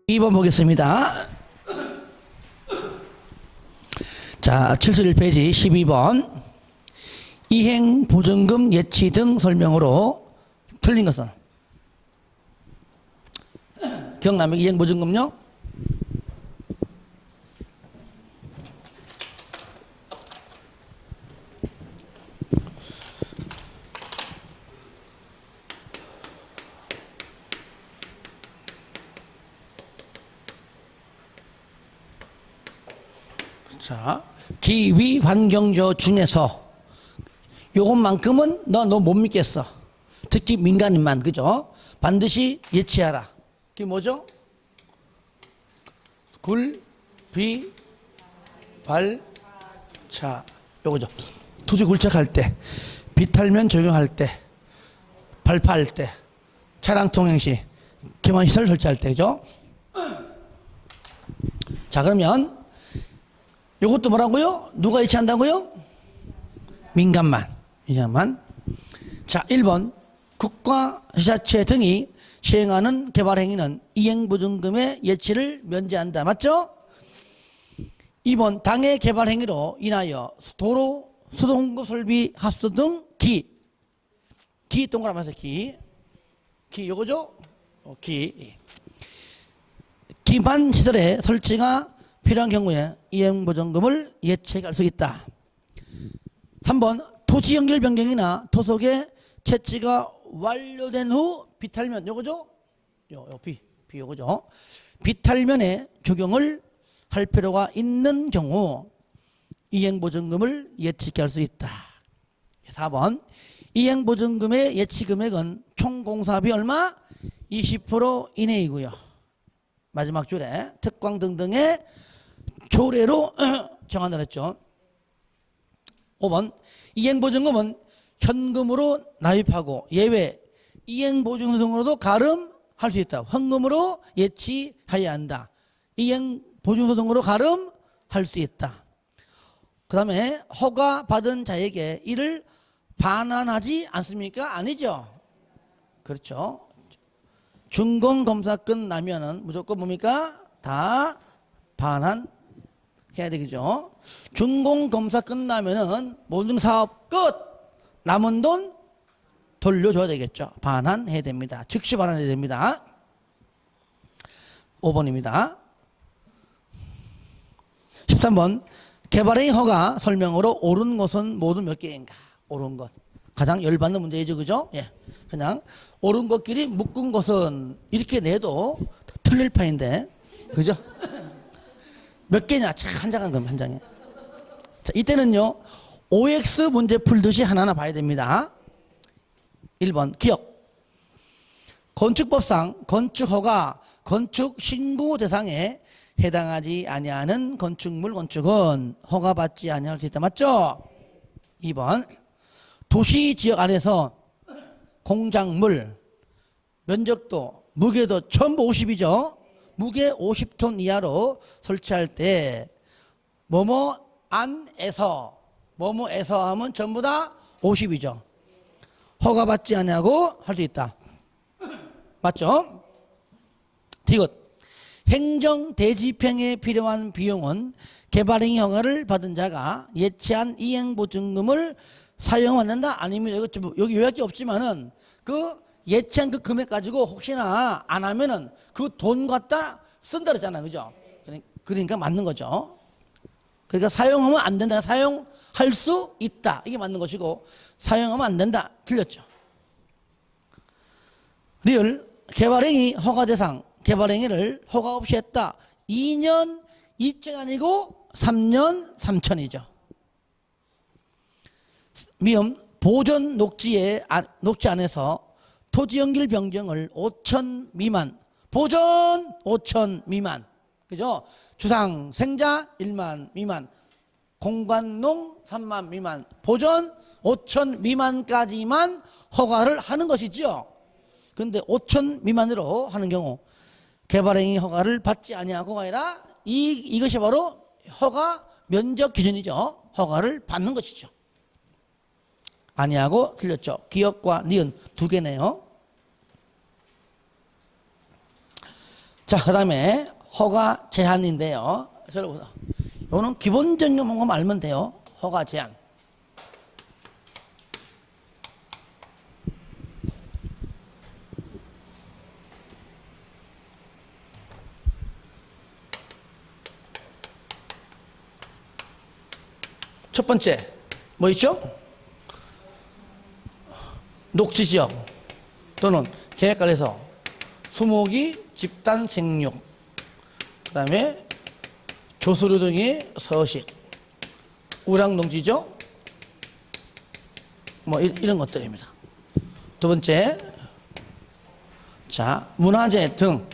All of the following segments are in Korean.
2번 보겠습니다. 자, 71페이지 12번. 이행 보증금 예치 등 설명으로 틀린 것은? 기억나면 이행 보증금요? 자, 기위 환경조 중에서 요것만큼은 너 못 믿겠어. 특히 민간인만, 그죠? 반드시 예치하라. 그게 뭐죠? 굴, 비, 발, 차. 요거죠. 토지 굴착할 때, 비 탈면 적용할 때, 발파할 때, 차량 통행 시, 기반시설 설치할 때, 그죠? 자, 그러면 요것도 뭐라고요? 누가 예치한다고요? 민간만. 자, 1번. 국가, 지자체 등이 시행하는 개발행위는 이행보증금의 예치를 면제한다. 맞죠? 2번. 당해 개발행위로 인하여 도로, 수도공급 설비, 하수 등 기 동그라미에서 기 요거죠? 기반 시설의 설치가 필요한 경우에 이행보증금을 예치할 수 있다. 3번. 토지 연결 변경이나 토속의 채취가 완료된 후 비탈면 요거죠? 요거죠? 비탈면에 적용을 할 필요가 있는 경우 이행보증금을 예치할 수 있다. 4번. 이행보증금의 예치 금액은 총 공사비 얼마? 20% 이내이고요. 마지막 줄에 특광 등등의 조례로 정한다 그랬죠. 5번. 이행보증금은 현금으로 납입하고 예외 이행보증금으로도 가름할 수 있다. 현금으로 예치해야 한다. 이행보증금으로 가름할 수 있다. 그 다음에 허가받은 자에게 이를 반환하지 않습니까? 아니죠. 그렇죠. 준공검사 끝나면은 무조건 뭡니까? 다 반환해야 되겠죠. 준공검사 끝나면은 모든 사업 끝! 남은 돈 돌려줘야 되겠죠. 반환해야 됩니다. 즉시 반환해야 됩니다. 5번입니다. 13번. 개발행위 허가 설명으로 옳은 것은 모두 몇 개인가? 옳은 것. 가장 열받는 문제이죠. 그죠? 예. 그냥 옳은 것끼리 묶은 것은 이렇게 내도 틀릴 판인데. 그죠? 몇 개냐? 한 장 한 장에. 자, 이때는요. OX 문제 풀듯이 하나하나 봐야 됩니다. 1번 기억. 건축법상 건축허가 건축 신고 대상에 해당하지 아니하는 건축물 건축은 허가받지 아니할 수 있다. 맞죠? 2번 도시지역 안에서 공작물 면적도 무게도 전부 50이죠. 무게 50톤 이하로 설치할 때 뭐뭐 안에서 하면 전부 다 50이죠. 허가받지 아니하고 할 수 있다. 맞죠? 디귿. 행정대집행에 필요한 비용은 개발행위 허가를 받은 자가 예치한 이행보증금을 사용한다. 아니면 여기 요약이 없지만은 그 예치한 그 금액 가지고 혹시나 안 하면은 그 돈 갖다 쓴다 그랬잖아요. 그죠? 그러니까 맞는 거죠. 그러니까 사용하면 안 된다. 사용할 수 있다. 이게 맞는 것이고 사용하면 안 된다. 틀렸죠. 리을. 개발행위 허가 대상. 개발행위를 허가 없이 했다. 2년 2천 아니고 3년 3천이죠. 미음. 보존 녹지 안에서 토지 연결 변경을 5천 미만. 보존 5천 미만. 그죠? 주상 생자 1만 미만. 공관농 3만 미만. 보존 5천 미만까지만 허가를 하는 것이죠. 그런데 5천 미만으로 하는 경우 개발행위 허가를 받지 아니하고가 아니라 이것이 바로 허가 면적 기준이죠. 허가를 받는 것이죠. 아니하고 틀렸죠. 기역과 니은 두 개네요. 자, 그 다음에 허가 제한인데요. 이거는 기본적인 것만 알면 돼요. 허가 제한. 첫 번째, 뭐 있죠? 녹지지역 또는 계획관리소, 수목이 집단 생육, 그 다음에 조수로 등의 서식, 우량농지죠? 뭐 이런 것들입니다. 두 번째, 자, 문화재 등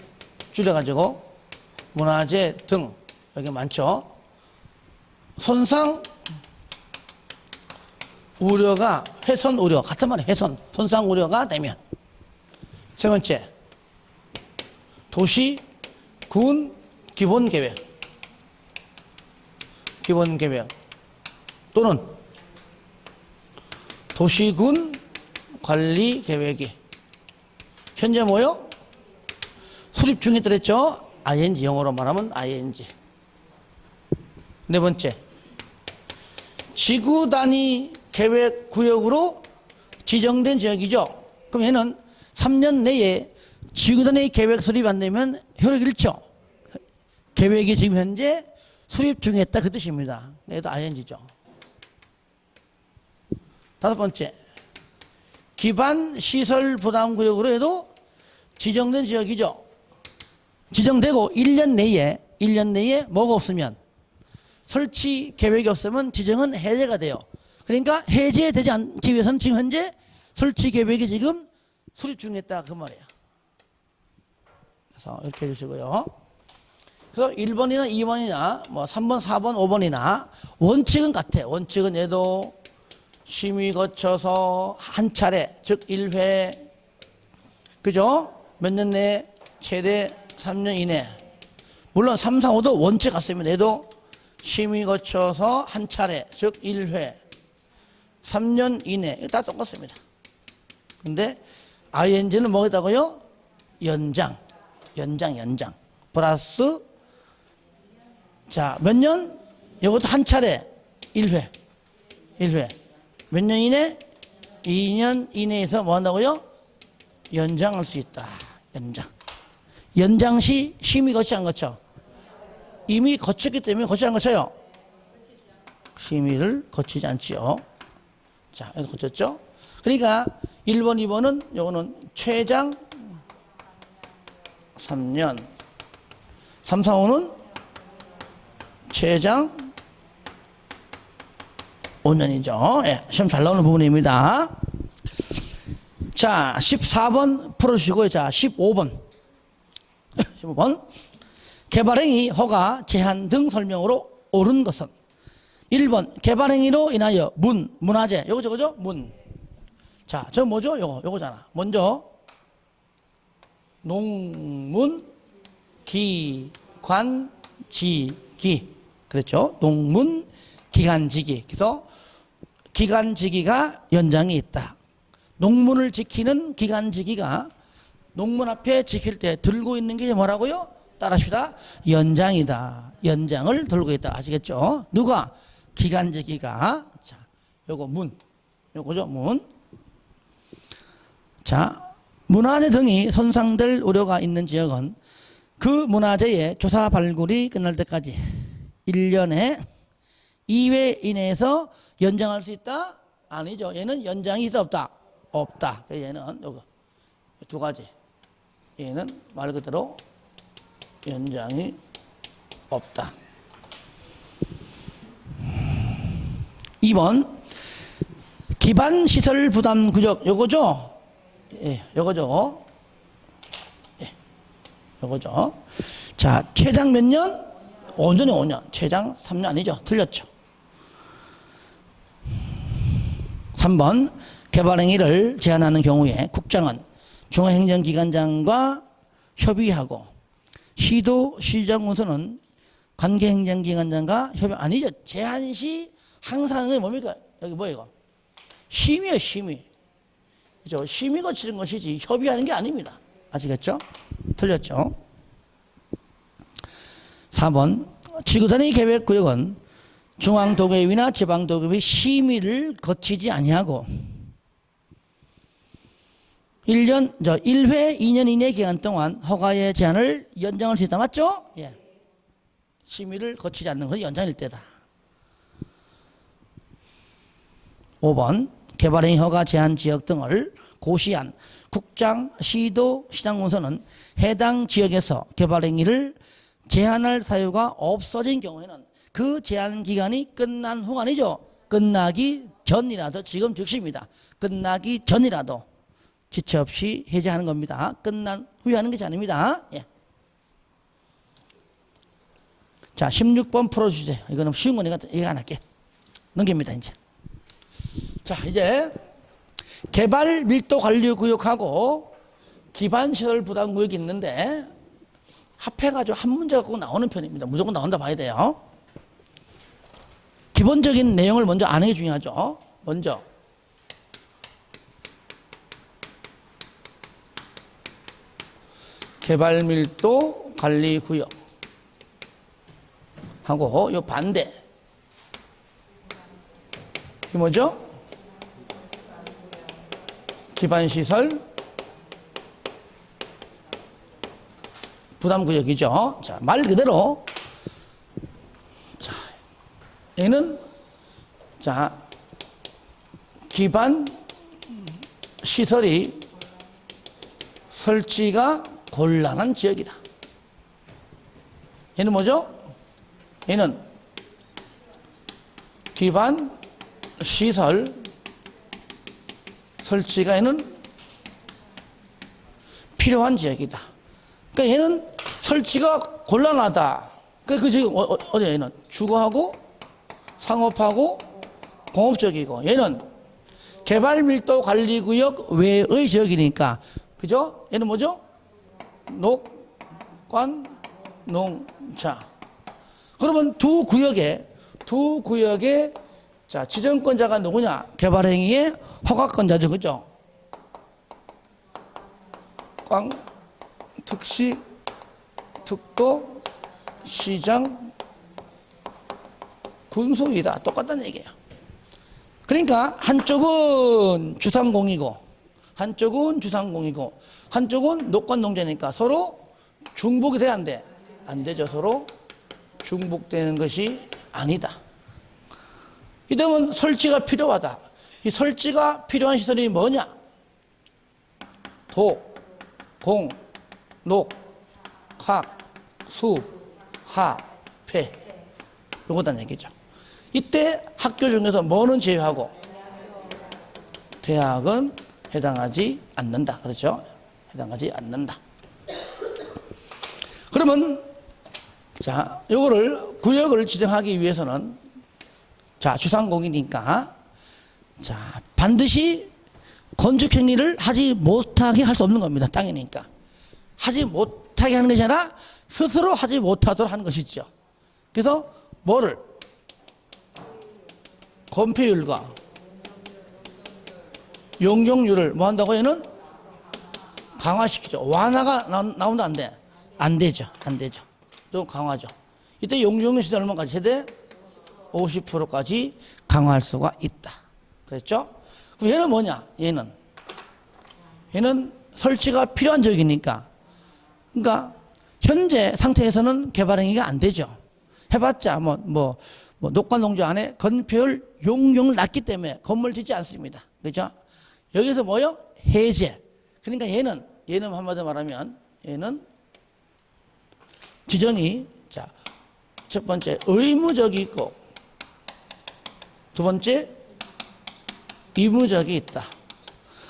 줄여가지고 문화재 등 여기 많죠? 손상 우려가 훼손 우려 같은 말이에요. 훼손 손상 우려가 되면. 세 번째, 도시 군 기본 계획 또는 도시군 관리 계획이 현재 뭐요? 수립 중에 들었죠? ing 영어로 말하면 ing. 네 번째, 지구 단위 계획 구역으로 지정된 지역이죠. 그럼 얘는 3년 내에 지구 단위 계획 수립 안 되면 효력 잃죠. 계획이 지금 현재 수립 중에 있다 그 뜻입니다. 얘도 ing죠. 다섯 번째, 기반 시설 부담 구역으로 해도 지정된 지역이죠. 지정되고 1년 내에 뭐가 없으면, 설치 계획이 없으면 지정은 해제가 돼요. 그러니까 해제되지 않기 위해서는 지금 현재 설치 계획이 지금 수립 중에 있다 그 말이에요. 그래서 이렇게 해주시고요. 그래서 1번이나 2번이나 뭐 3번, 4번, 5번이나 원칙은 같아. 원칙은 얘도 심의 거쳐서 한 차례, 즉 1회, 그죠? 몇 년 내에 최대 3년 이내. 물론 3, 4, 5도 원칙 같습니다. 얘도 심의 거쳐서 한 차례, 즉 1회, 3년 이내. 이거 다 똑같습니다. 근데 ing는 뭐겠다고요? 연장. 플러스, 자, 몇 년? 이것도 한 차례, 1회. 몇 년 이내? 2년 이내에서 뭐 한다고요? 연장할 수 있다. 연장 시 심의 거치 안 거쳐? 이미 거쳤기 때문에 거치 안 거쳐요? 심의를 거치지 않지요. 자, 여기 거쳤죠? 그러니까 1번, 2번은 요거는 최장 3년, 3, 4, 5는 최장 5년이죠. 예, 시험 잘 나오는 부분입니다. 자, 14번 풀어주시고요. 자, 15번. 개발행위, 허가, 제한 등 설명으로 옳은 것은 1번, 개발행위로 인하여 문화재, 요거죠, 그죠? 자, 저 뭐죠? 요거잖아. 먼저, 농문, 기관지기. 그랬죠? 농문, 기관지기. 그래서 기관지기가 연장이 있다. 농문을 지키는 기관지기가 농문 앞에 지킬 때 들고 있는 게 뭐라고요? 따라합시다. 연장이다. 연장을 들고 있다. 아시겠죠? 누가? 기관지기가. 자, 요거 요거죠? 자, 문화재 등이 손상될 우려가 있는 지역은 그 문화재의 조사 발굴이 끝날 때까지 1년에 2회 이내에서 연장할 수 있다? 아니죠. 얘는 연장이 있다 없다? 없다. 얘는 요거 두 가지. 얘는 말 그대로 연장이 없다. 2번, 기반 시설 부담 구역. 요거죠? 예, 요거죠. 예, 요거죠. 자, 최장 몇 년? 5년에 5년. 최장 3년 아니죠? 틀렸죠. 3번, 개발행위를 제한하는 경우에 국장은 중앙행정기관장과 협의하고 시도 시정운수는 관계행정기관장과 협의 아니죠. 제한 시 항상 뭡니까? 여기 뭐예요 이거? 심의요, 심의. 그죠? 심의 거치는 것이지 협의하는 게 아닙니다. 아시겠죠? 틀렸죠? 4번 지구단위 계획구역은 중앙도계위나 지방도계위 심의를 거치지 아니하고 1회 2년 이내 기간 동안 허가의 제한을 연장할 수 있다. 맞죠? 예. 심의를 거치지 않는 것이 연장일 때다. 5번 개발행위 허가 제한 지역 등을 고시한 국장, 시도, 시장군서는 해당 지역에서 개발행위를 제한할 사유가 없어진 경우에는 그 제한 기간이 끝난 후가 아니죠. 끝나기 전이라도, 지금 즉시입니다. 끝나기 전이라도 지체 없이 해제하는 겁니다. 끝난 후에 하는 것이 아닙니다. 예. 자, 16번 풀어주세요. 이거는 쉬운 거니까 이거 안 할게. 넘깁니다, 이제. 자, 이제 개발 밀도 관리 구역하고 기반시설 부담 구역이 있는데 합해가지고 한 문제 갖고 나오는 편입니다. 무조건 나온다 봐야 돼요. 기본적인 내용을 먼저 아는 게 중요하죠. 먼저 개발 밀도 관리 구역 하고 요 반대 이게 뭐죠? 기반시설 부담구역이죠. 자, 말 그대로 자, 얘는 자 기반 시설이 설치가 곤란한 지역이다. 얘는 뭐죠? 얘는 기반 시설 설치가 얘는 필요한 지역이다. 그러니까 얘는 설치가 곤란하다. 그 지금 어디 얘는 주거하고 상업하고 공업적이고 얘는 개발 밀도 관리 구역 외의 지역이니까 그죠? 얘는 뭐죠? 녹관 농자. 그러면 두 구역에 자 지정권자가 누구냐? 개발행위의 허가권자죠, 그죠? 꽝 특시 특도 시장 군소이다. 똑같다는 얘기예요. 그러니까 한쪽은 주상공이고 한쪽은 녹관 농자니까 서로 중복이 돼야 안 돼? 안 되죠. 서로 중복되는 것이 아니다. 이러면 설치가 필요하다. 이 설치가 필요한 시설이 뭐냐? 도, 공, 녹, 학, 수, 하, 폐. 요거단 얘기죠. 이때 학교 중에서 뭐는 제외하고 대학은 해당하지 않는다. 그렇죠? 해당하지 않는다. 그러면 자, 요거를 구역을 지정하기 위해서는 자, 주상공이니까 자, 반드시 건축 행위를 하지 못하게 할 수 없는 겁니다. 땅이니까. 하지 못하게 하는 것이 아니라 스스로 하지 못하도록 하는 것이죠. 그래서 뭐를 건폐율과 용적률을 뭐 한다고 얘는 강화시키죠. 완화가 나온다 안 돼? 안 되죠. 안 되죠. 좀 강화죠. 이때 용적률 시대 얼마까지? 최대 50%까지 강화할 수가 있다. 그랬죠? 그럼 얘는 뭐냐? 얘는 설치가 필요한 지역이니까. 그러니까 현재 상태에서는 개발행위가 안 되죠. 해봤자 녹관 농지 안에 건폐율 용적률 낮기 때문에 건물 짓지 않습니다. 그렇죠? 여기서 뭐요? 해제. 그러니까 얘는 한마디로 말하면 얘는 지정이 자, 첫 번째 의무적이 있고 두 번째 의무적이 있다.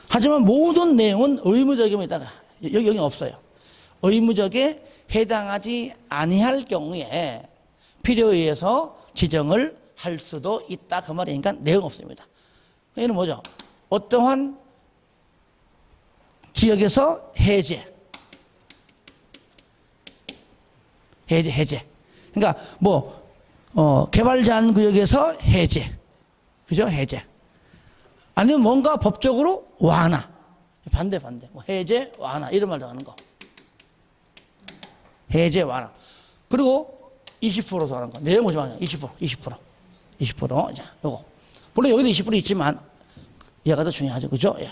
하지만 모든 내용은 의무적이면 있다가 여기 없어요. 의무적에 해당하지 아니할 경우에 필요에 의해서 지정을 할 수도 있다. 그 말이니까 내용 없습니다. 얘는 뭐죠? 어떠한 지역에서 해제. 그러니까 개발 제한 구역에서 해제. 그죠? 해제. 아니면 뭔가 법적으로 완화. 반대. 해제, 완화. 이런 말도 하는 거. 해제, 완화. 그리고 20% 정하는 거. 내용 보지 마요. 20%. 자, 요거. 물론 여기도 20% 있지만 얘가 더 중요하죠. 그죠? 예.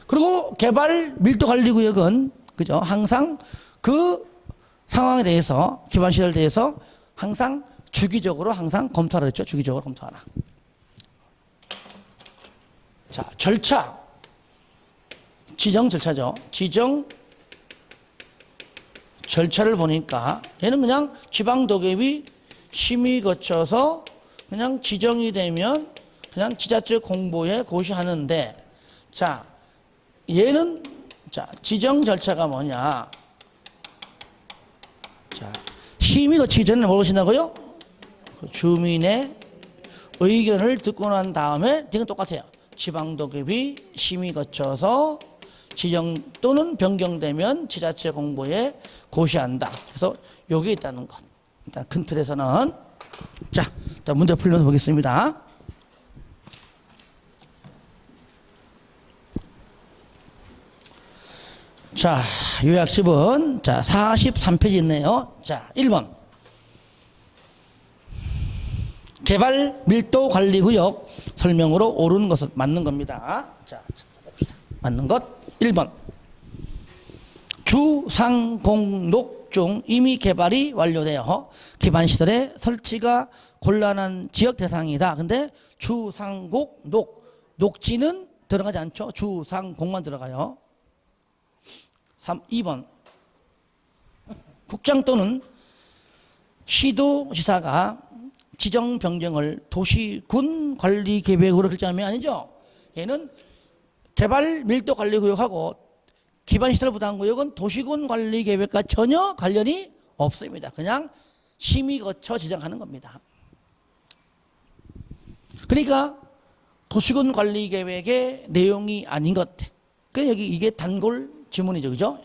그리고 개발 밀도 관리 구역은 그죠? 항상 그 상황에 대해서 기반 시설에 대해서 항상 주기적으로 항상 검토하라 했죠. 주기적으로 검토하라. 자, 절차. 지정 절차죠. 지정 절차를 보니까 얘는 그냥 지방도급이 심의 거쳐서 그냥 지정이 되면 그냥 지자체 공보에 고시하는데, 자, 얘는 자, 지정 절차가 뭐냐? 자, 심의 거치기 전에 뭘 하신다고요? 주민의 의견을 듣고 난 다음에 이건 똑같아요. 지방도급이 심의 거쳐서 지정 또는 변경되면 지자체 공보에 고시한다. 그래서 여기 있다는 것. 일단 큰 틀에서는 자, 일단 문제 풀면서 보겠습니다. 자, 요약집은 자 43페이지 있네요. 자, 1번 개발 밀도 관리 구역 설명으로 옳은 것은 맞는 겁니다. 자, 찾아봅시다. 맞는 것 1번 주상공록 중 이미 개발이 완료되어 기반시설의 설치가 곤란한 지역 대상이다. 근데 주상공록 녹지는 들어가지 않죠. 주상공만 들어가요. 2번 국장 또는 시도지사가 지정 변경을 도시군 관리 계획으로 결정하면 아니죠. 얘는 개발 밀도 관리 구역하고 기반시설 부담 구역은 도시군 관리 계획과 전혀 관련이 없습니다. 그냥 심의 거쳐 지정하는 겁니다. 그러니까 도시군 관리 계획의 내용이 아닌 것. 그 여기 이게 단골 지문이죠. 그죠?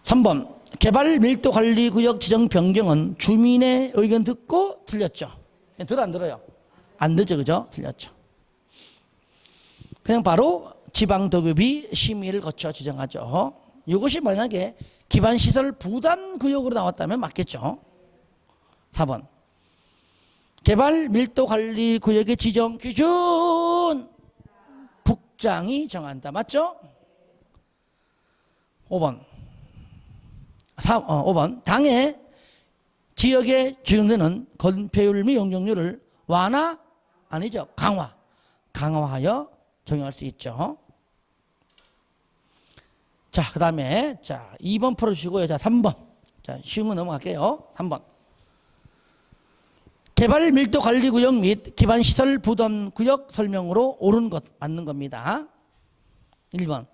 3번 개발 밀도 관리 구역 지정 변경은 주민의 의견 듣고 틀렸죠. 들어 안 들어요? 안 듣죠. 그죠? 틀렸죠. 그냥 바로 지방도급이 심의를 거쳐 지정하죠. 이것이 만약에 기반시설 부담 구역으로 나왔다면 맞겠죠. 4번 개발 밀도 관리 구역의 지정 기준 국장이 정한다. 맞죠? 5번 5번 당의 지역에 적용되는 건폐율 및 용적률을 완화 아니죠. 강화하여 적용할 수 있죠. 자, 그 다음에 자 2번 풀어주시고요. 자 3번 자 쉬운 거 넘어갈게요. 3번 개발 밀도 관리 구역 및 기반시설 부담 구역 설명으로 옳은 것 맞는 겁니다. 1번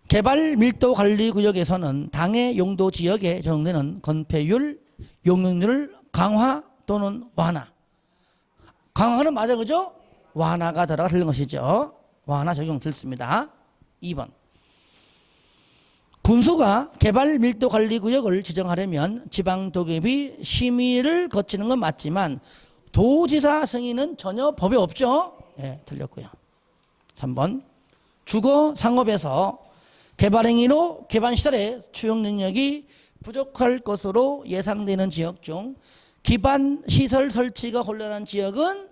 개발 밀도 관리 구역에서는 당해 용도 지역에 적용되는 건폐율, 용적률을 강화 또는 완화. 강화는 맞아, 그죠? 완화가 들어가 틀린 것이죠. 완화 적용 들습니다. 2번 군수가 개발 밀도 관리 구역을 지정하려면 지방도급이 심의를 거치는 건 맞지만 도지사 승인은 전혀 법에 없죠. 예, 틀렸고요. 3번 주거 상업에서 개발행위로 기반시설의 추용 능력이 부족할 것으로 예상되는 지역 중 기반시설 설치가 곤란한 지역은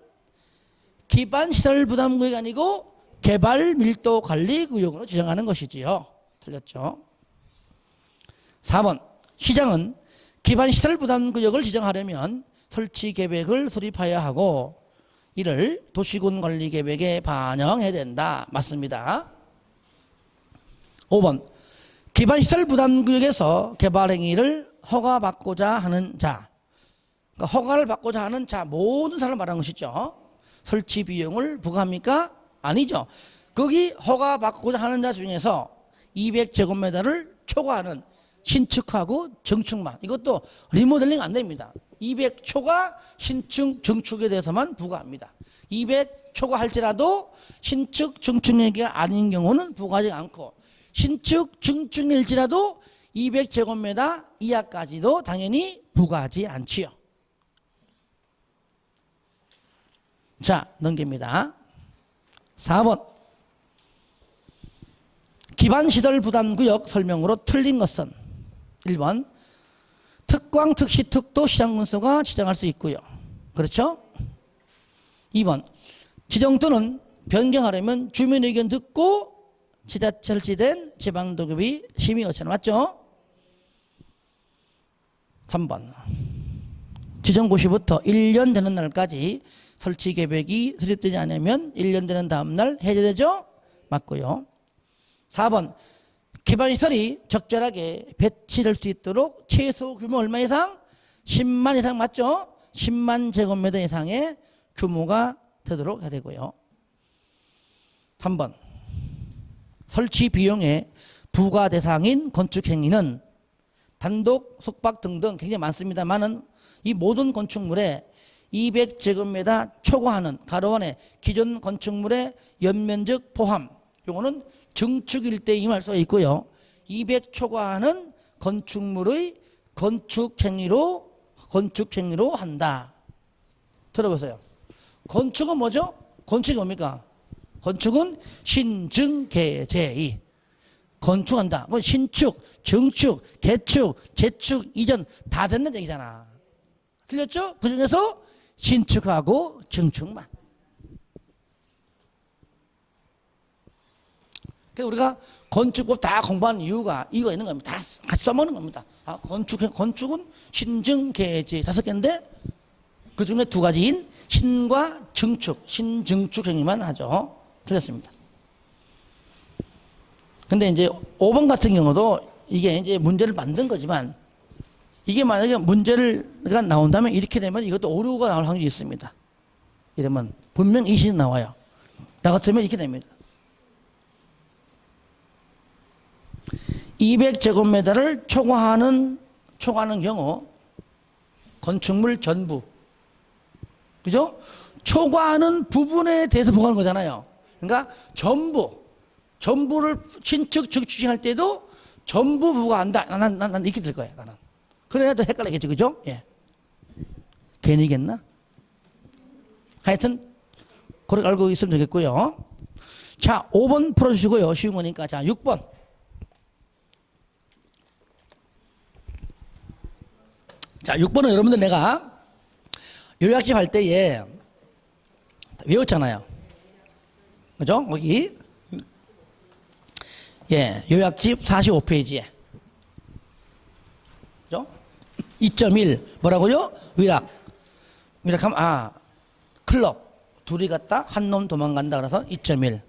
기반시설 부담구역이 아니고 개발 밀도 관리 구역으로 지정하는 것이지요. 틀렸죠. 4번 시장은 기반시설 부담구역을 지정하려면 설치 계획을 수립해야 하고 이를 도시군 관리 계획에 반영해야 된다. 맞습니다. 5번 기반시설 부담구역에서 개발행위를 허가받고자 하는 자, 그러니까 허가를 받고자 하는 자 모든 사람을 말하는 것이죠. 설치 비용을 부과합니까? 아니죠. 거기 허가받고자 하는 자 중에서 200제곱미터를 초과하는 신축하고 증축만, 이것도 리모델링 안 됩니다. 200초과 신축 증축에 대해서만 부과합니다. 200 초과할지라도 신축 증축 얘기가 아닌 경우는 부과하지 않고 신축 증축일지라도 200제곱미터 이하까지도 당연히 부과하지 않지요. 자, 넘깁니다. 4번 기반시설 부담구역 설명으로 틀린 것은 1번. 특광, 특시, 특도 시장군수가 지정할 수 있고요. 그렇죠? 2번. 지정 또는 변경하려면 주민 의견 듣고 지자체 설치된 지방도급이 심의 요청. 맞죠? 3번. 지정 고시부터 1년 되는 날까지 설치 계획이 수립되지 않으면 1년 되는 다음 날 해제되죠? 맞고요. 4번. 기반시설이 적절하게 배치될 수 있도록 최소 규모 얼마 이상? 10만 이상 맞죠? 10만 제곱미터 이상의 규모가 되도록 해야 되고요. 3번. 설치 비용의 부과 대상인 건축 행위는 단독, 속박 등등 굉장히 많습니다만은 이 모든 건축물에 200제곱미터 초과하는 가로원의 기존 건축물의 연면적 포함, 요거는 증축일 때 임할 수가 있고요. 200 초과하는 건축물의 건축행위로 한다. 들어보세요. 건축은 뭐죠? 건축이 뭡니까? 건축은 신증개제의 건축한다. 그건 신축, 증축, 개축, 재축, 이전 다 됐는 얘기잖아. 틀렸죠? 그 중에서 신축하고 증축만. 그래서 우리가 건축법 다 공부하는 이유가 이거 있는 겁니다. 다 같이 써먹는 겁니다. 아, 건축은 신증개제 5개인데 그 중에 2가지인 신과 증축, 신증축 행위만 하죠. 틀렸습니다. 근데 이제 5번 같은 경우도 이게 이제 문제를 만든 거지만 이게 만약에 문제가 나온다면 이렇게 되면 이것도 오류가 나올 확률이 있습니다. 이러면 분명 이 시는 나와요. 나 같으면 이렇게 됩니다. 200제곱미터를 초과하는 경우 건축물 전부, 그죠? 초과하는 부분에 대해서 보고하는 거잖아요. 그러니까 전부를 신축, 증축할 때도 전부 부과한다. 난 이렇게 될 거예요. 나는. 그래야 더 헷갈리겠죠, 그죠? 예. 괜히겠나? 하여튼 그렇게 알고 있으면 되겠고요. 자, 5번 풀어주시고요. 쉬운 거니까. 자, 6번. 자, 6번은 여러분들 내가 요약집 할 때에 외웠잖아요. 그죠? 거기. 예, 요약집 45페이지에. 그죠? 2.1. 뭐라고요? 위락하면, 클럽. 둘이 갔다, 한 놈 도망간다. 그래서 2.1.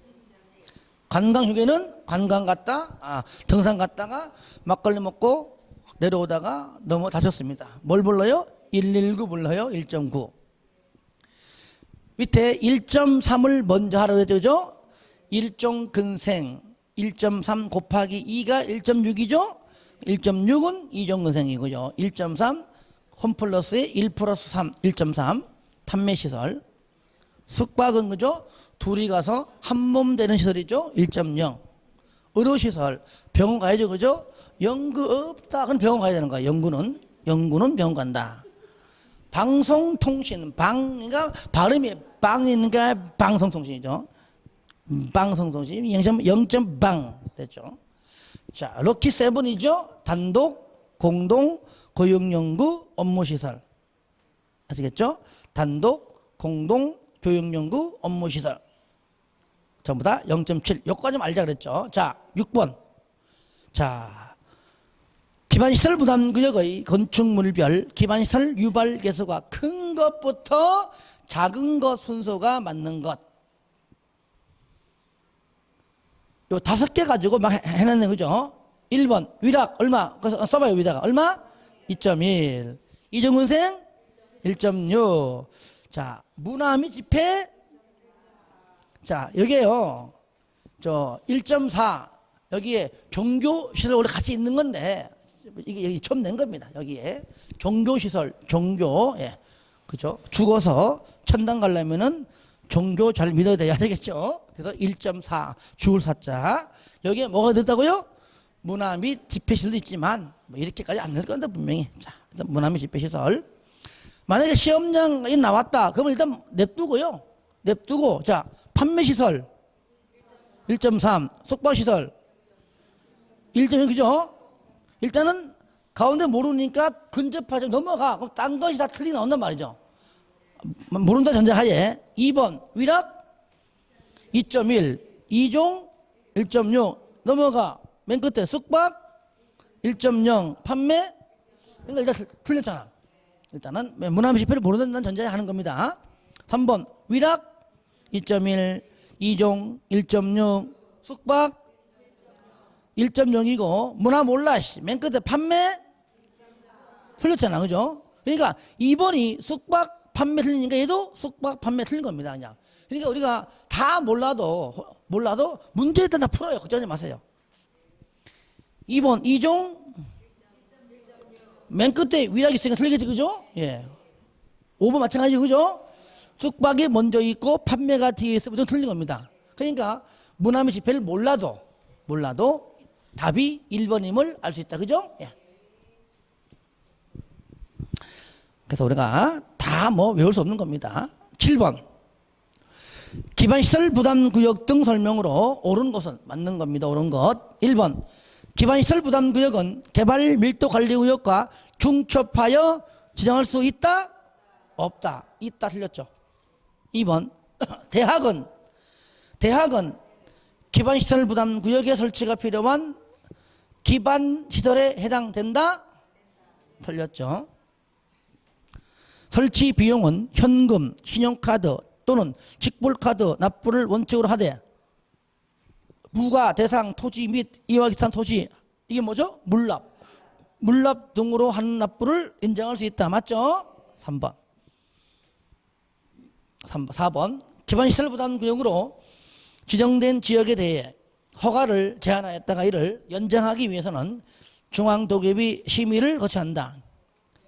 관광휴게는 관광 갔다, 등산 갔다가 막걸리 먹고 내려오다가 넘어 다쳤습니다. 뭘 불러요? 119 불러요. 1.9. 밑에 1.3을 먼저 하라고 했죠. 그죠? 1종 근생 1.3 곱하기 2가 1.6이죠? 1.6은 2종 근생이고요. 1.3 홈플러스에 1 플러스 3, 1.3 판매시설. 숙박은 그죠? 둘이 가서 한 몸 되는 시설이죠? 1.0. 의료시설. 병원 가야죠. 그죠? 연구 없다. 그럼 병원 가야 되는 거야. 연구는 병원 간다. 방송통신. 그러니까 발음이 빵이니까 방송통신이죠. 방송통신 0.방 됐죠. 자, 럭키 세븐이죠. 단독, 공동, 교육연구, 업무시설. 아시겠죠? 단독, 공동, 교육연구, 업무시설. 전부 다 0.7. 여기까지 알자 그랬죠. 자, 6번. 자, 기반시설 부담구역의 건축물별 기반시설 유발 개수가 큰 것부터 작은 것 순서가 맞는 것. 요 5개 가지고 막 해놨네, 그죠? 1번, 위락, 얼마? 그래서 써봐요, 위락. 얼마? 2.1. 이정은생? 1.6. 자, 문화미 집회? 자, 여기에요. 1.4. 여기에 종교시설 원래 같이 있는 건데, 이게 여기 처음 낸 겁니다. 여기에. 종교시설, 예. 그죠? 죽어서 천당 가려면은 종교 잘 믿어야 돼야 되겠죠. 그래서 1.4 죽을 사자. 여기에 뭐가 됐다고요? 문화 및 집회시설도 있지만 뭐 이렇게까지 안 될 건데 분명히. 자, 일단 문화 및 집회시설. 만약에 시험장이 나왔다. 그러면 일단 냅두고요. 냅두고 자, 판매시설 1.3 숙박시설 1.1 그죠? 일단은 가운데 모르니까 근접하지 넘어가. 그럼 딴 것이 다 틀리 나온단 말이죠. 모른다 전제하에 2번 위락 2.1 2종 1.6 넘어가. 맨 끝에 숙박 1.0 판매. 그러니까 일단 틀렸잖아. 일단은 문화미시표를 모른다는 전제에 하는 겁니다. 3번 위락 2.1 2종 1.6 숙박 1.0이고 문화 몰라. 맨 끝에 판매 틀렸잖아. 그죠? 그러니까 2번이 숙박 판매 틀리니까 얘도 숙박 판매 틀린 겁니다. 그냥. 그러니까 우리가 다 몰라도 문제 일단 다 풀어요. 걱정하지 마세요. 2번 2종 맨 끝에 위락이 있으니까 틀리겠지. 그죠? 예. 5번 마찬가지. 그죠? 숙박이 먼저 있고 판매가 뒤에 있으면 틀린 겁니다. 그러니까 문화미시표를 몰라도 답이 1번임을 알 수 있다. 그죠? 예. 그래서 우리가 다 뭐 외울 수 없는 겁니다. 7번 기반시설 부담구역 등 설명으로 옳은 것은 맞는 겁니다. 옳은 것. 1번 기반시설 부담구역은 개발 밀도관리구역과 중첩하여 지정할 수 있다? 없다. 있다. 틀렸죠. 2번 대학은 기반시설 부담구역에 설치가 필요한 기반시설에 해당된다? 틀렸죠. 설치 비용은 현금, 신용카드 또는 직불카드 납부를 원칙으로 하되 부가 대상 토지 및 이와 비슷한 토지 이게 뭐죠? 물납 등으로 하는 납부를 인정할 수 있다. 맞죠? 4번 기반시설 부담구역으로 지정된 지역에 대해 허가를 제한하였다가 이를 연장하기 위해서는 중앙도급이 심의를 거쳐야 한다.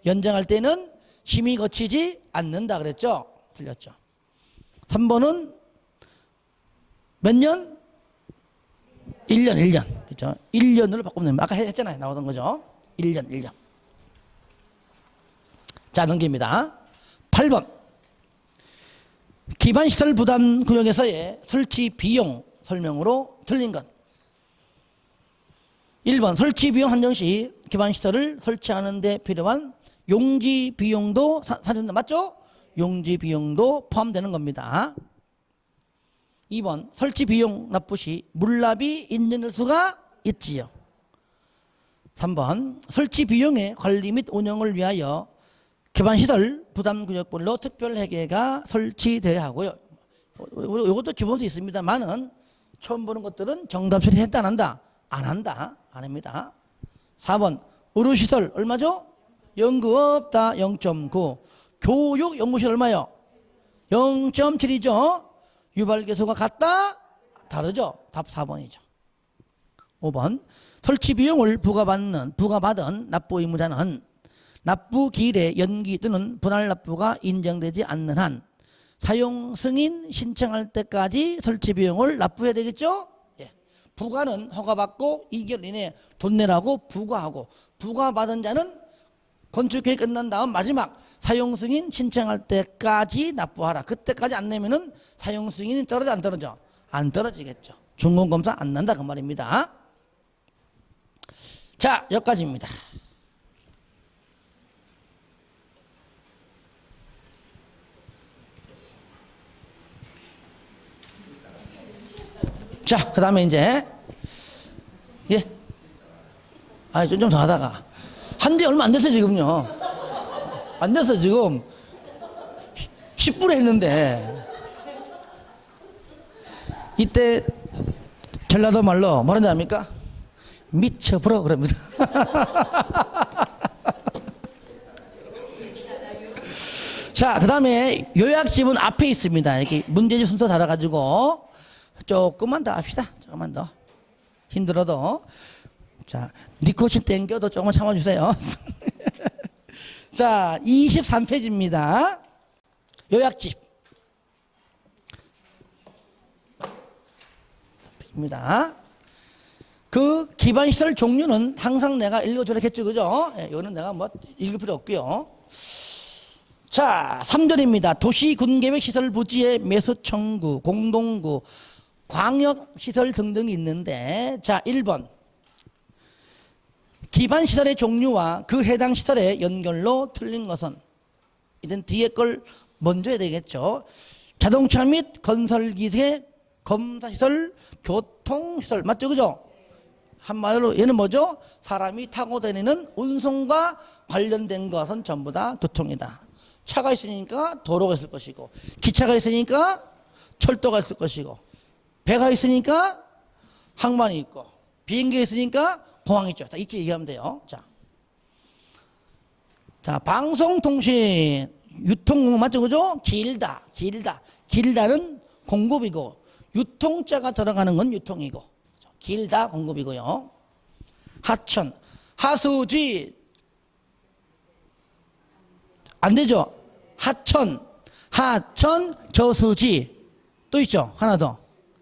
연장할 때는 심의 거치지 않는다 그랬죠? 틀렸죠. 3번은 몇 년? 1년. 그렇죠? 1년으로 바꾸면 됩니다. 아까 했잖아요. 나오던 거죠. 1년. 자, 넘깁니다. 8번. 기반시설 부담 구역에서의 설치 비용 설명으로 틀린 것. 1번 설치 비용 한정 시 기반시설을 설치하는 데 필요한 용지 비용도 사준다. 맞죠? 용지 비용도 포함되는 겁니다. 2번 설치 비용 납부 시 물납이 인정될 수가 있지요. 3번 설치 비용의 관리 및 운영을 위하여 기반시설 부담구역별로 특별회계가 설치되어야 하고요. 이것도 기본수 있습니다만은 처음 보는 것들은 정답 처리했다 안 한다? 안 한다. 안 합니다. 4번 의료시설 얼마죠? 연구 없다. 0.9. 교육 연구실 얼마요? 0.7이죠. 유발개수가 같다? 다르죠. 답 4번이죠. 5번 설치 비용을 부과받은 납부 의무자는 납부 기일의 연기 또는 분할 납부가 인정되지 않는 한 사용 승인 신청할 때까지 설치 비용을 납부해야 되겠죠? 예. 부과는 허가받고 2개월 이내에 돈 내라고 부과하고 부과받은 자는 건축계획 끝난 다음 마지막 사용 승인 신청할 때까지 납부하라. 그때까지 안 내면은 사용 승인이 떨어져 안 떨어져? 안 떨어지겠죠. 준공검사 안 난다 그 말입니다. 자, 여기까지입니다. 자, 그 다음에 이제 예, 좀 더 하다가 한 지 얼마 안 됐어요 지금요. 안 됐어 지금 10분에 했는데 이때 전라도 말로 뭐라는지 압니까? 미쳐버려 그럽니다. 자, 그 다음에 요약집은 앞에 있습니다. 이렇게 문제집 순서 달아가지고 조금만 더 합시다. 조금만 더 힘들어도. 자, 니코틴 땡겨도 조금만 참아주세요. 자, 23페이지입니다. 요약집 입니다. 그 기반시설 종류는 항상 내가 읽어주라 했죠. 그죠? 예, 이거는 내가 뭐 읽을 필요 없고요. 자, 3절입니다. 도시군계획시설 부지의 매수 청구, 공동구, 광역시설 등등이 있는데, 자, 1번 기반 시설의 종류와 그 해당 시설의 연결로 틀린 것은, 이젠 뒤에 걸 먼저 해야 되겠죠. 자동차 및 건설기계, 검사시설, 교통시설. 맞죠? 그죠? 한마디로 얘는 뭐죠? 사람이 타고 다니는 운송과 관련된 것은 전부 다 교통이다. 차가 있으니까 도로가 있을 것이고, 기차가 있으니까 철도가 있을 것이고, 배가 있으니까 항만이 있고, 비행기가 있으니까 공항이 있죠. 이렇게 얘기하면 돼요. 자, 방송통신, 유통, 맞죠? 그죠? 길다는 공급이고, 유통자가 들어가는 건 유통이고, 길다 공급이고요. 하천, 하수지, 안 되죠? 하천, 저수지, 또 있죠? 하나 더.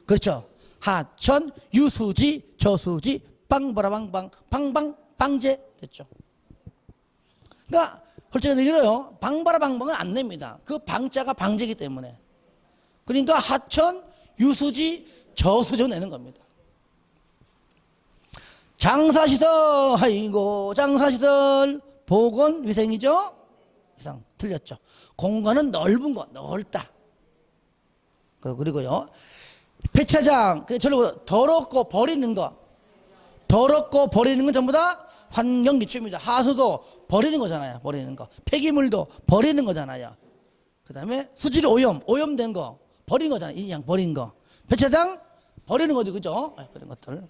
그렇죠? 하천, 유수지, 저수지, 빵바라방방, 방제 됐죠? 그러니까 솔직히 얘기해요. 방바라방방은 안 냅니다. 그 방자가 방제이기 때문에. 그러니까 하천, 유수지, 저수지 내는 겁니다. 장사시설, 아이고, 장사시설, 보건위생이죠? 이상 틀렸죠. 공간은 넓은 거, 넓다. 그리고요, 폐차장, 저로 더럽고 버리는 거, 더럽고 버리는 건 전부 다 환경기초입니다. 하수도 버리는 거잖아요. 버리는 거. 폐기물도 버리는 거잖아요. 그 다음에 수질 오염된 거 버리는 거잖아요. 인양 버린 거. 폐차장 버리는 거죠. 그죠? 그런 것들.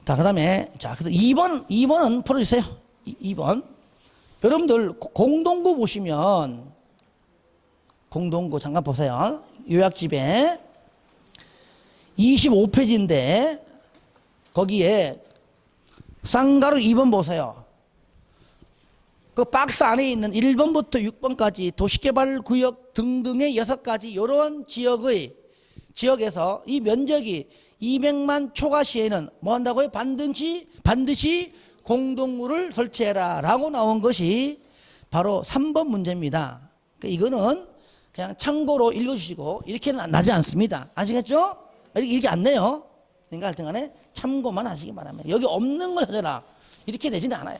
자, 그 다음에, 자, 그래서 2번은 풀어주세요. 2번. 여러분들, 공동구 보시면, 공동구 잠깐 보세요. 요약집에 25페이지인데, 거기에 쌍가루 2번 보세요. 그 박스 안에 있는 1번부터 6번까지 도시개발구역 등등의 6가지 이런 지역에서 이 면적이 200만 초과 시에는 뭐 한다고요? 반드시 공동구를 설치해라 라고 나온 것이 바로 3번 문제입니다. 그러니까 이거는 그냥 참고로 읽어주시고 이렇게는 나지 않습니다. 아시겠죠? 이렇게 안 내요. 그러니까 하여튼간에 참고만 하시기 바랍니다. 여기 없는 걸 찾아라 이렇게 되지는 않아요.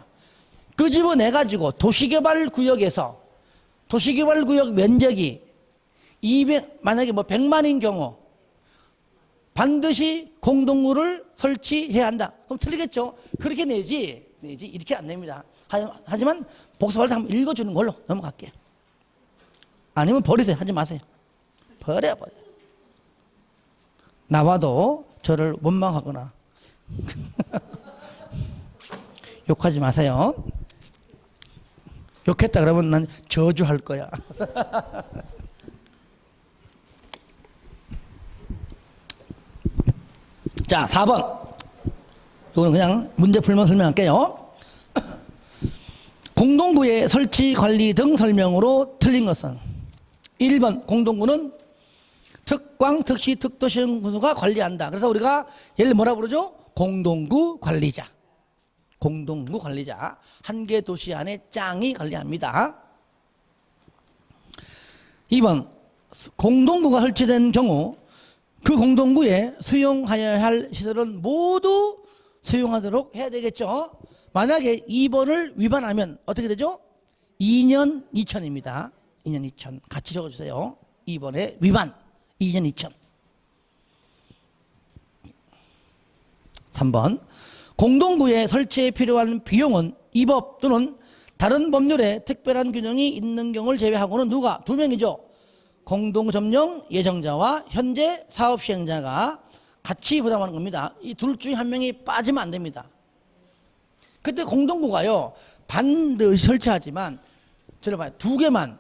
끄집어내가지고 도시개발구역에서 도시개발구역 면적이 만약에 뭐 100만인 경우 반드시 공동구를 설치해야 한다. 그럼 틀리겠죠? 그렇게 내지 이렇게 안 냅니다. 하지만 복습할 때 한번 읽어주는 걸로 넘어갈게요. 아니면 버리세요. 하지 마세요. 버려. 나와도 저를 원망하거나 욕하지 마세요. 욕했다 그러면 난 저주할 거야. 자, 4번. 이거는 그냥 문제 풀면 설명할게요. 공동구의 설치, 관리 등 설명으로 틀린 것은 1번 공동구는 특광, 특시, 특도시형 군수가 관리한다. 그래서 우리가 얘를 뭐라 부르죠? 공동구 관리자. 공동구 관리자. 한 개 도시 안에 짱이 관리합니다. 2번 공동구가 설치된 경우 그 공동구에 수용하여야 할 시설은 모두 수용하도록 해야 되겠죠. 만약에 2번을 위반하면 어떻게 되죠? 2년 2천입니다. 2년 2천 같이 적어주세요. 2번에 위반 2년 2천. 3번 공동구의 설치에 필요한 비용은 이 법 또는 다른 법률에 특별한 균형이 있는 경우를 제외하고는 누가? 2명이죠. 공동구 점령 예정자와 현재 사업 시행자가 같이 부담하는 겁니다. 이 둘 중에 한 명이 빠지면 안 됩니다. 그때 공동구가요 반드시 설치하지만 들어봐요. 두 개만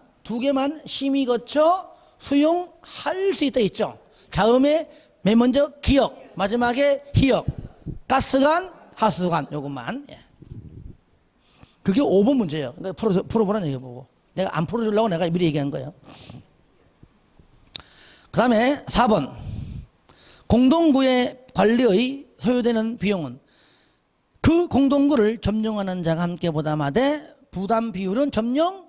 심의 거쳐 수용할 수 있다 있죠. 자음에 맨 먼저 기역, 마지막에 희역, 가스관, 하수관 요것만. 그게 5번 문제예요. 그러니까 풀어보라는 얘기 보고 내가 안 풀어주려고 내가 미리 얘기한 거예요. 그 다음에 4번 공동구의 관리의 소요되는 비용은 그 공동구를 점령하는 자가 함께 부담하되 부담 비율은 점령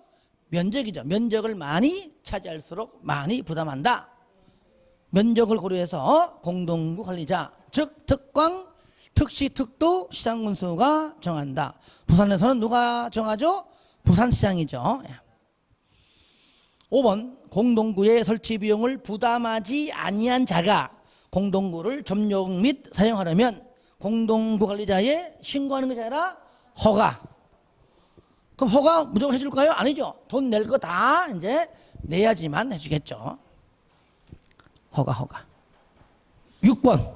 면적이죠. 면적을 많이 차지할수록 많이 부담한다. 면적을 고려해서 공동구 관리자 즉 특광, 특시, 특도 시장군수가 정한다. 부산에서는 누가 정하죠? 부산시장이죠. 5번 공동구의 설치 비용을 부담하지 아니한 자가 공동구를 점용 및 사용하려면 공동구 관리자에 신고하는 것이 아니라 허가. 그럼 허가 무조건 해줄까요? 아니죠. 돈 낼 거 다 이제 내야지만 해주겠죠. 허가. 6번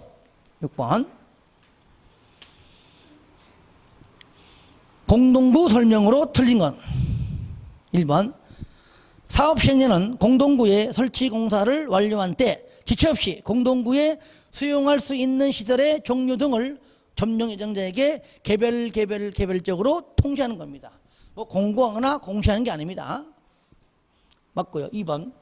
공동구 설명으로 틀린 건 1번 사업시행자는 공동구의 설치 공사를 완료한 때 지체 없이 공동구에 수용할 수 있는 시설의 종류 등을 점용 예정자에게 개별적으로 통지하는 겁니다. 뭐 공고하거나 공시하는 게 아닙니다. 맞고요. 2번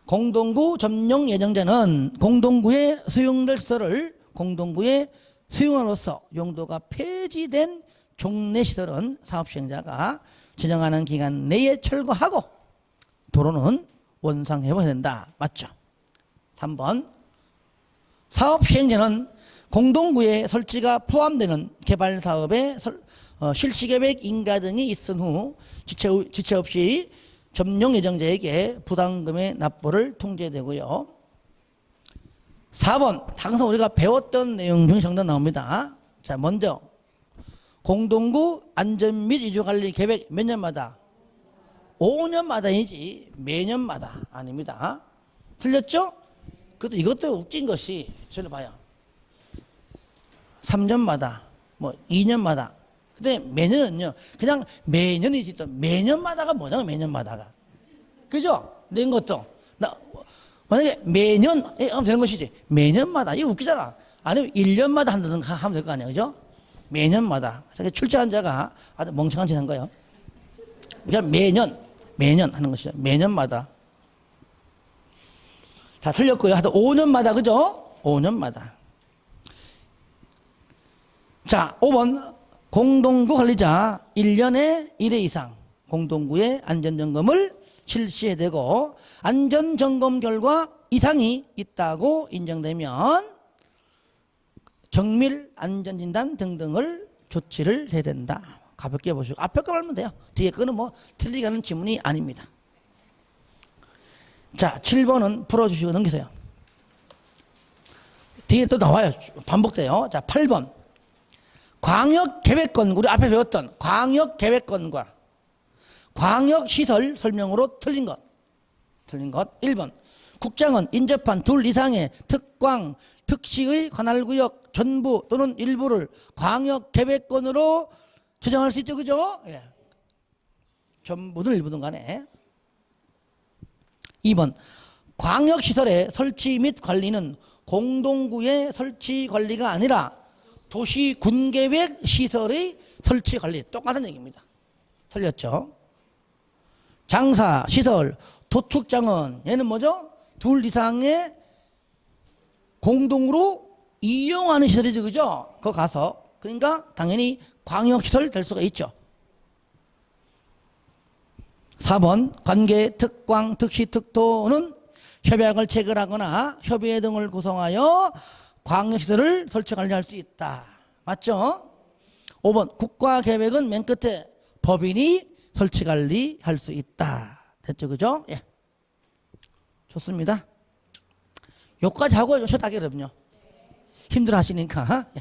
공동구 점용 예정자는 공동구에 수용될 시설을 공동구에 수용함으로써 용도가 폐지된 종래 시설은 사업시행자가 지정하는 기간 내에 철거하고 도로는 원상회복해야 된다. 맞죠? 3번 사업시행자는 공동구에 설치가 포함되는 개발사업의 실시계획 인가 등이 있은 후 지체 없이 점용 예정자에게 부담금의 납부를 통제되고요. 4번 항상 우리가 배웠던 내용 중에 정답 나옵니다. 자, 먼저 공동구 안전 및 이주관리 계획 몇 년마다? 5년마다이지 매년마다 아닙니다. 틀렸죠? 이것도 웃긴 것이 저를 봐요. 3년마다 뭐 2년마다. 근데 매년은요 그냥 매년이지. 또 매년마다가 뭐냐, 매년마다가. 그죠? 낸 것도 만약에 매년 하면 되는 것이지 매년마다 이거 웃기잖아. 아니면 1년마다 한다든가 하면 될 거 아니야. 그죠? 매년마다. 출제한 자가 아주 멍청한 짓 한 거예요. 그냥 매년 하는 것이죠. 매년마다. 자, 틀렸고요. 하여튼 5년마다. 그죠? 5년마다. 자, 5번 공동구 관리자 1년에 1회 이상 공동구의 안전점검을 실시해야 되고 안전점검 결과 이상이 있다고 인정되면 정밀 안전진단 등등을 조치를 해야 된다. 가볍게 보시고 앞에 거 알면 돼요. 뒤에 거는 뭐 틀리게 하는 지문이 아닙니다. 자, 7번은 풀어주시고 넘기세요. 뒤에 또 나와요. 반복돼요. 자, 8번 광역계획권, 우리 앞에 배웠던 광역계획권과 광역시설 설명으로 틀린 것. 1번 국장은 인접한 둘 이상의 특광, 특시의 관할구역 전부 또는 일부를 광역계획권으로 지정할 수 있죠. 그죠? 예. 전부든 일부든 간에. 2번 광역시설의 설치 및 관리는 공동구의 설치 관리가 아니라 도시 군계획 시설의 설치 관리. 똑같은 얘기입니다. 틀렸죠? 장사, 시설, 도축장은 얘는 뭐죠? 둘 이상의 공동으로 이용하는 시설이죠. 그죠? 그거 가서. 그러니까 당연히 광역시설 될 수가 있죠. 4번 관계, 특광, 특시, 특도는 협약을 체결하거나 협의회 등을 구성하여 광역시설을 설치 관리할 수 있다. 맞죠? 5번 국가계획은 맨 끝에 법인이 설치 관리할 수 있다. 됐죠? 그죠? 예. 좋습니다. 요까지 하고 쉬었다 하기로요. 힘들어 하시니까. 예.